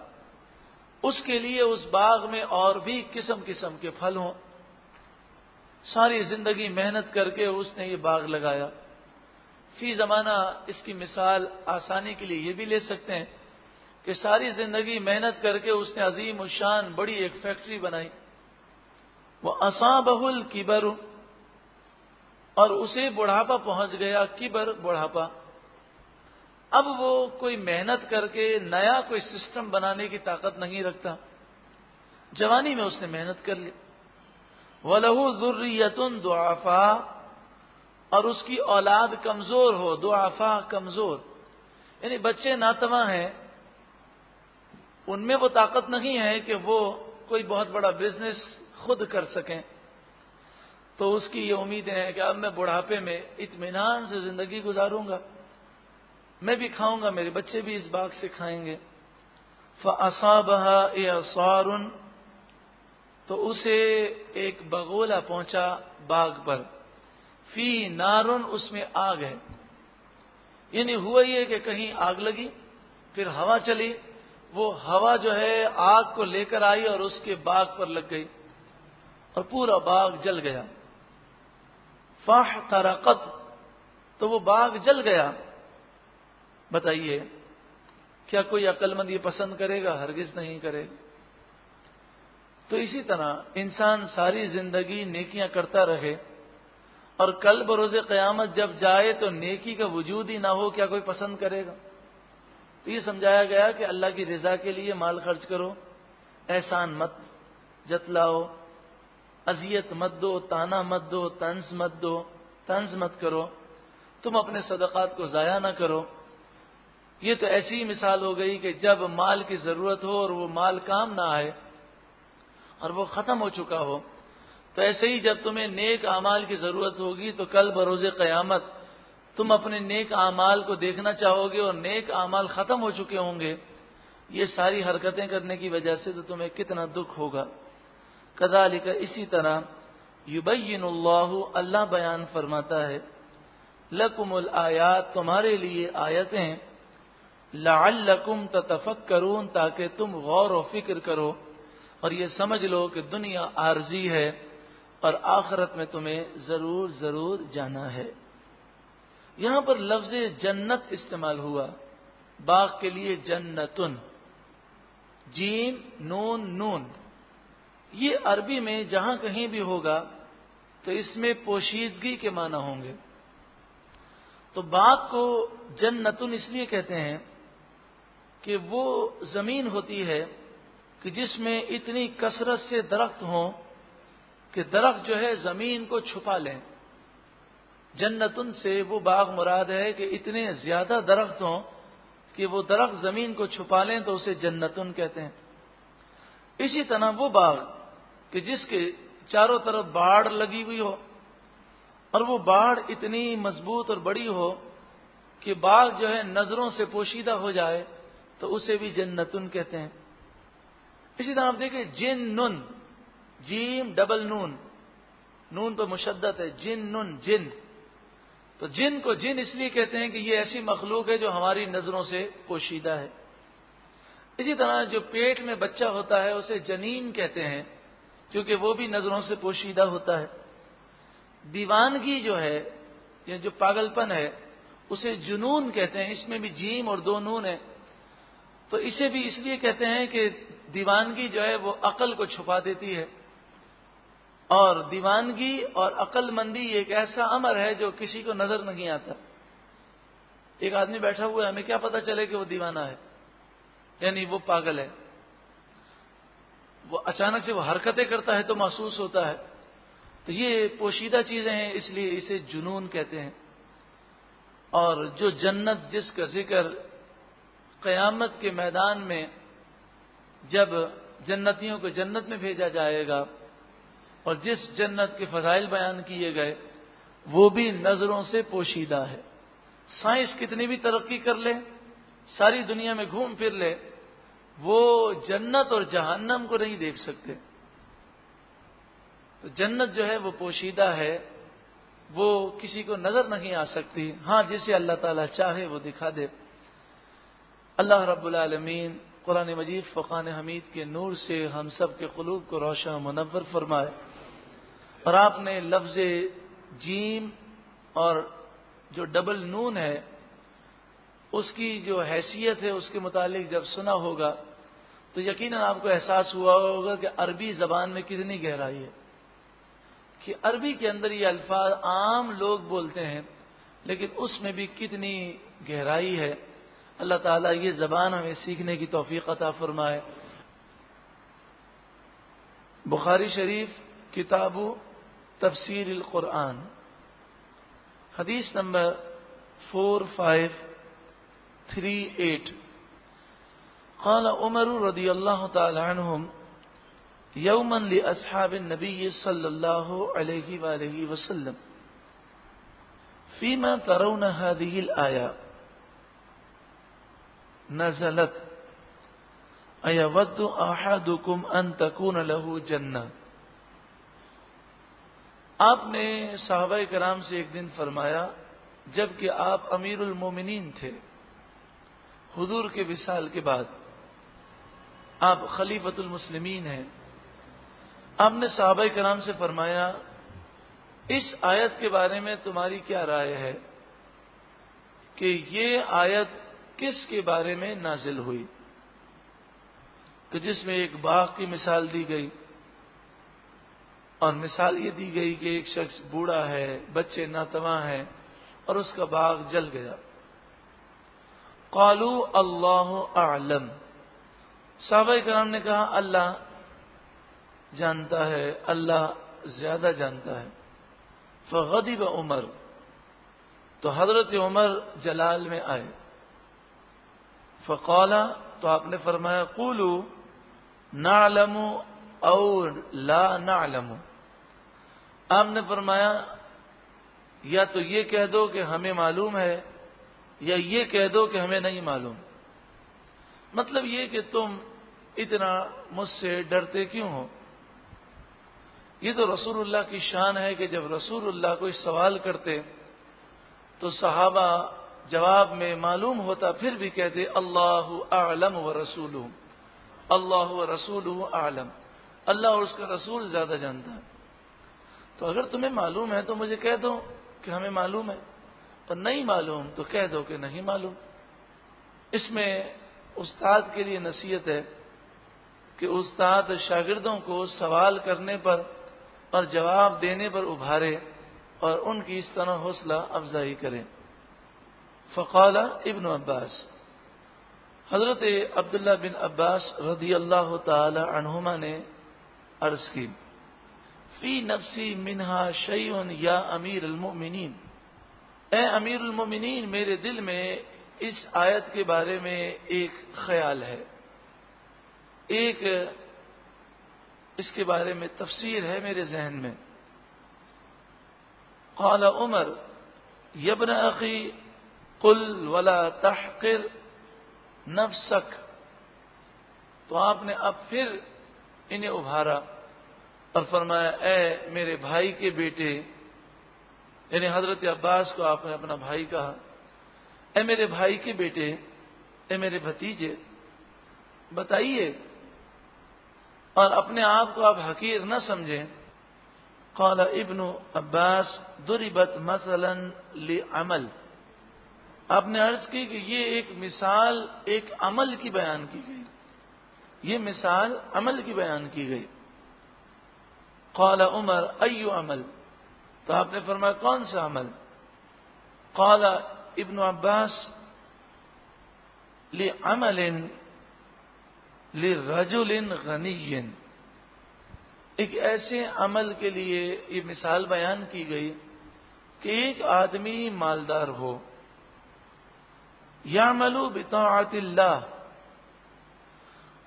اس کے لیے اس باغ میں اور بھی قسم قسم کے پھل ہوں۔ ساری زندگی محنت کر کے اس نے یہ باغ لگایا۔ فی زمانہ اس کی مثال آسانی کے لیے یہ بھی لے سکتے ہیں کہ ساری زندگی محنت کر کے اس نے عظیم الشان بڑی ایک فیکٹری بنائی۔ وَأَصَابَهُ الْكِبَرُ، اور اسے بڑھاپا پہنچ گیا، کبر بڑھاپا۔ اب وہ کوئی محنت کر کے نیا کوئی سسٹم بنانے کی طاقت نہیں رکھتا، جوانی میں اس نے محنت کر لی۔ وَلَهُ ذُرِّيَّةٌ ضُعَفَاءُ، اور اس کی اولاد کمزور ہو، ضعفاء کمزور، یعنی بچے ناتواں ہیں، ان میں وہ طاقت نہیں ہے کہ وہ کوئی بہت بڑا بزنس خود کر سکیں، تو اس کی یہ امیدیں ہیں کہ اب میں بڑھاپے میں اطمینان سے زندگی گزاروں گا، میں بھی کھاؤں گا، میرے بچے بھی اس باغ سے کھائیں گے۔ فَأَصَابَهَا إِعْصَارٌ، تو اسے ایک بگولا پہنچا باغ پر، فی نارن، اس میں آگ ہے۔ یعنی ہوا یہ کہ کہیں آگ لگی، پھر ہوا چلی، وہ ہوا جو ہے آگ کو لے کر آئی اور اس کے باغ پر لگ گئی اور پورا باغ جل گیا۔ فاحترقت، تو وہ باغ جل گیا۔ بتائیے کیا کوئی عقل مند یہ پسند کرے گا؟ ہرگز نہیں کرے گا۔ تو اسی طرح انسان ساری زندگی نیکیاں کرتا رہے اور کل بروز قیامت جب جائے تو نیکی کا وجود ہی نہ ہو، کیا کوئی پسند کرے گا؟ تو یہ سمجھایا گیا کہ اللہ کی رضا کے لیے مال خرچ کرو، احسان مت جتلاؤ، اذیت مت دو، تانا مت دو، طنز مت کرو، تم اپنے صدقات کو ضائع نہ کرو۔ یہ تو ایسی مثال ہو گئی کہ جب مال کی ضرورت ہو اور وہ مال کام نہ آئے اور وہ ختم ہو چکا ہو، تو ایسے ہی جب تمہیں نیک اعمال کی ضرورت ہوگی تو کل بروز قیامت تم اپنے نیک اعمال کو دیکھنا چاہو گے اور نیک اعمال ختم ہو چکے ہوں گے، یہ ساری حرکتیں کرنے کی وجہ سے تو تمہیں کتنا دکھ ہوگا۔ کذالک، اسی طرح، یبین اللہ، اللہ بیان فرماتا ہے، لکم الآیات، تمہارے لیے آیتیں، لعلکم تتفکرون، تاکہ تم غور و فکر کرو اور یہ سمجھ لو کہ دنیا عارضی ہے اور آخرت میں تمہیں ضرور ضرور جانا ہے۔ یہاں پر لفظ جنت استعمال ہوا، باغ کے لیے جنتن، جیم نون نون، یہ عربی میں جہاں کہیں بھی ہوگا تو اس میں پوشیدگی کے معنی ہوں گے۔ تو باغ کو جنتن اس لیے کہتے ہیں کہ وہ زمین ہوتی ہے کہ جس میں اتنی کثرت سے درخت ہوں کہ درخت جو ہے زمین کو چھپا لیں۔ جنتن سے وہ باغ مراد ہے کہ اتنے زیادہ درخت ہوں کہ وہ درخت زمین کو چھپا لیں تو اسے جنتن کہتے ہیں۔ اسی طرح وہ باغ کہ جس کے چاروں طرف باڑ لگی ہوئی ہو اور وہ باڑ اتنی مضبوط اور بڑی ہو کہ باغ جو ہے نظروں سے پوشیدہ ہو جائے تو اسے بھی جنتن کہتے ہیں۔ اسی طرح آپ دیکھیں جن نن، جیم ڈبل نون، نون تو مشدد ہے، جن نن، جن، تو جن کو جن اس لیے کہتے ہیں کہ یہ ایسی مخلوق ہے جو ہماری نظروں سے پوشیدہ ہے۔ اسی طرح جو پیٹ میں بچہ ہوتا ہے اسے جنین کہتے ہیں کیونکہ وہ بھی نظروں سے پوشیدہ ہوتا ہے۔ دیوانگی جو ہے یا جو پاگل پن ہے اسے جنون کہتے ہیں، اس میں بھی جیم اور دو نون ہے۔ تو اسے بھی اس لیے کہتے ہیں کہ دیوانگی جو ہے وہ عقل کو چھپا دیتی ہے، اور دیوانگی اور عقل مندی ایک ایسا امر ہے جو کسی کو نظر نہیں آتا۔ ایک آدمی بیٹھا ہوا ہے، ہمیں کیا پتا چلے کہ وہ دیوانہ ہے، یعنی وہ پاگل ہے؟ وہ اچانک سے وہ حرکتیں کرتا ہے تو محسوس ہوتا ہے۔ تو یہ پوشیدہ چیزیں ہیں، اس لیے اسے جنون کہتے ہیں۔ اور جو جنت جس کا ذکر قیامت کے میدان میں جب جنتیوں کو جنت میں بھیجا جائے گا اور جس جنت کے فضائل بیان کیے گئے وہ بھی نظروں سے پوشیدہ ہے۔ سائنس کتنی بھی ترقی کر لے، ساری دنیا میں گھوم پھر لے، وہ جنت اور جہنم کو نہیں دیکھ سکتے۔ تو جنت جو ہے وہ پوشیدہ ہے، وہ کسی کو نظر نہیں آ سکتی، ہاں جسے اللہ تعالیٰ چاہے وہ دکھا دے۔ اللہ رب العالمین قرآن مجید فقان حمید کے نور سے ہم سب کے قلوب کو روشن منور فرمائے۔ اور آپ نے لفظ جیم اور جو ڈبل نون ہے اس کی جو حیثیت ہے اس کے متعلق جب سنا ہوگا تو یقیناً آپ کو احساس ہوا ہوگا کہ عربی زبان میں کتنی گہرائی ہے، کہ عربی کے اندر یہ الفاظ عام لوگ بولتے ہیں لیکن اس میں بھی کتنی گہرائی ہے۔ اللہ تعالیٰ یہ زبان ہمیں سیکھنے کی توفیق عطا فرمائے۔ بخاری شریف کتاب تفسیر القرآن حدیث نمبر 4538 قال عمر رضی اللہ تعالی عنہم یوما لاصحاب النبی صلی اللہ علیہ وآلہ وسلم فيما ترون هذه الآية نزلت أيود أحدكم أن تكون له جنة۔ آپ نے صحابہ کرام سے ایک دن فرمایا جبکہ آپ امیر المومنین تھے، حضور کے وصال کے بعد آپ خلیفۃ المسلمین ہیں۔ آپ نے صحابہ کرام سے فرمایا اس آیت کے بارے میں تمہاری کیا رائے ہے کہ یہ آیت کس کے بارے میں نازل ہوئی، کہ جس میں ایک باغ کی مثال دی گئی اور مثال یہ دی گئی کہ ایک شخص بوڑھا ہے، بچے ناتواں ہیں اور اس کا باغ جل گیا۔ قالوا اللہ اعلم، صحابہ کرام نے کہا اللہ جانتا ہے، اللہ زیادہ جانتا ہے۔ فغضب عمر، تو حضرت عمر جلال میں آئے۔ فقال، تو آپ نے فرمایا قولوا نعلم او لا نعلم، آپ نے فرمایا یا تو یہ کہہ دو کہ ہمیں معلوم ہے یا یہ کہہ دو کہ ہمیں نہیں معلوم۔ مطلب یہ کہ تم اتنا مجھ سے ڈرتے کیوں ہو؟ یہ تو رسول اللہ کی شان ہے کہ جب رسول اللہ کوئی سوال کرتے تو صحابہ جواب میں معلوم ہوتا پھر بھی کہتے اللہ اعلم ورسولہ، اللہ ورسولہ اعلم، اللہ اور اس کا رسول زیادہ جانتا ہے۔ تو اگر تمہیں معلوم ہے تو مجھے کہہ دو کہ ہمیں معلوم ہے، اور نہیں معلوم تو کہہ دو کہ نہیں معلوم۔ اس میں استاد کے لیے نصیحت ہے کہ استاد شاگردوں کو سوال کرنے پر اور جواب دینے پر ابھارے اور ان کی اس طرح حوصلہ افزائی کریں۔ فقال ابن عباس، حضرت عبداللہ بن عباس رضی اللہ تعالی عنہما نے عرض کی فی نفسی منہا شیء یا امیر المؤمنین، اے امیر المؤمنین میرے دل میں اس آیت کے بارے میں ایک خیال ہے، ایک اس کے بارے میں تفسیر ہے میرے ذہن میں۔ قال عمر یا ابن اخی قل ولا تحقر نفسک، تو آپ نے اب پھر انہیں ابھارا اور فرمایا اے میرے بھائی کے بیٹے، یعنی حضرت عباس کو آپ نے اپنا بھائی کہا، اے میرے بھائی کے بیٹے، اے میرے بھتیجے، بتائیے اور اپنے آپ کو آپ حقیر نہ سمجھیں۔ قال ابن عباس ضربت مثلا لعمل، آپ نے عرض کی کہ یہ ایک مثال ایک عمل کی بیان کی گئی، یہ مثال عمل کی بیان کی گئی۔ قال عمر ایو عمل، تو آپ نے فرمایا کون سا عمل؟ قال ابن عباس لعمل لرجل غنی، ایک ایسے عمل کے لیے یہ مثال بیان کی گئی کہ ایک آدمی مالدار ہو، یعمل بطاعت اللہ،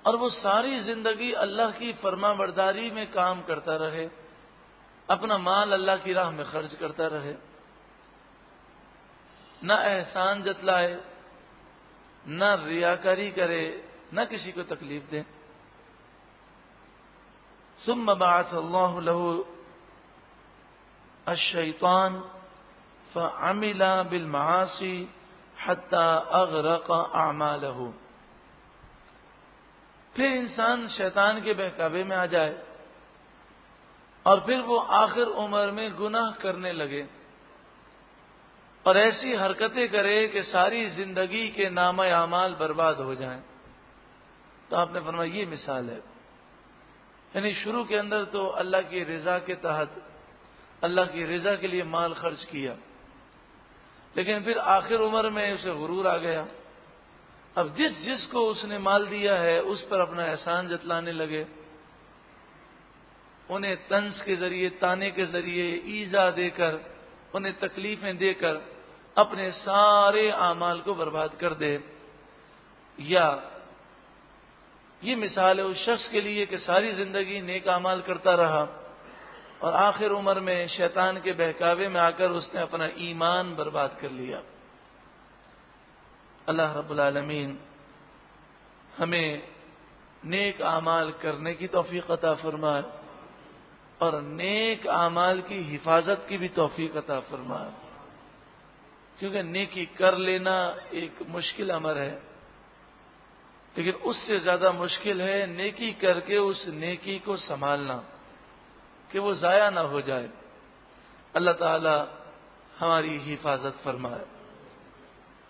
اور وہ ساری زندگی اللہ کی فرما برداری میں کام کرتا رہے، اپنا مال اللہ کی راہ میں خرچ کرتا رہے، نہ احسان جتلائے، نہ ریاکاری کرے، نہ کسی کو تکلیف دے۔ ثم بعث اللہ له الشیطان فعمل بالمعاصی حتی اغرق اعمالہ، پھر انسان شیطان کے بہکاوے میں آ جائے اور پھر وہ آخر عمر میں گناہ کرنے لگے اور ایسی حرکتیں کرے کہ ساری زندگی کے نامہ اعمال برباد ہو جائیں۔ تو آپ نے فرمایا یہ مثال ہے، یعنی شروع کے اندر تو اللہ کی رضا کے تحت اللہ کی رضا کے لیے مال خرچ کیا، لیکن پھر آخر عمر میں اسے غرور آ گیا، اب جس کو اس نے مال دیا ہے اس پر اپنا احسان جتلانے لگے، انہیں طنز کے ذریعے، تانے کے ذریعے، ایذا دے کر، انہیں تکلیفیں دے کر اپنے سارے اعمال کو برباد کر دے۔ یا یہ مثال ہے اس شخص کے لیے کہ ساری زندگی نیک اعمال کرتا رہا اور آخر عمر میں شیطان کے بہکاوے میں آ کر اس نے اپنا ایمان برباد کر لیا۔ اللہ رب العالمین ہمیں نیک اعمال کرنے کی توفیق عطا فرمائے اور نیک اعمال کی حفاظت کی بھی توفیق عطا فرمائے، کیونکہ نیکی کر لینا ایک مشکل امر ہے، لیکن اس سے زیادہ مشکل ہے نیکی کر کے اس نیکی کو سنبھالنا کہ وہ ضائع نہ ہو جائے۔ اللہ تعالی ہماری حفاظت فرمائے۔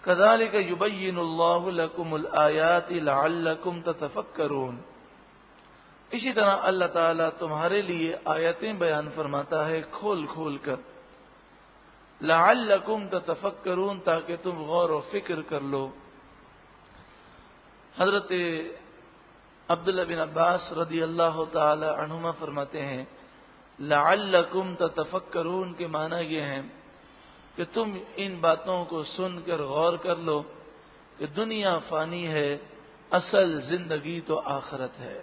کذالک یبین اللہ لکم الآیات لعلکم تتفکرون، اسی طرح اللہ تعالیٰ تمہارے لیے آیتیں بیان فرماتا ہے کھول کھول کر، لعلکم تتفکرون، تاکہ تم غور و فکر کر لو۔ حضرت عبداللہ بن عباس رضی اللہ تعالی عنہما فرماتے ہیں لعلکم تتفکرون کے معنی یہ ہیں کہ تم ان باتوں کو سن کر غور کر لو کہ دنیا فانی ہے، اصل زندگی تو آخرت ہے۔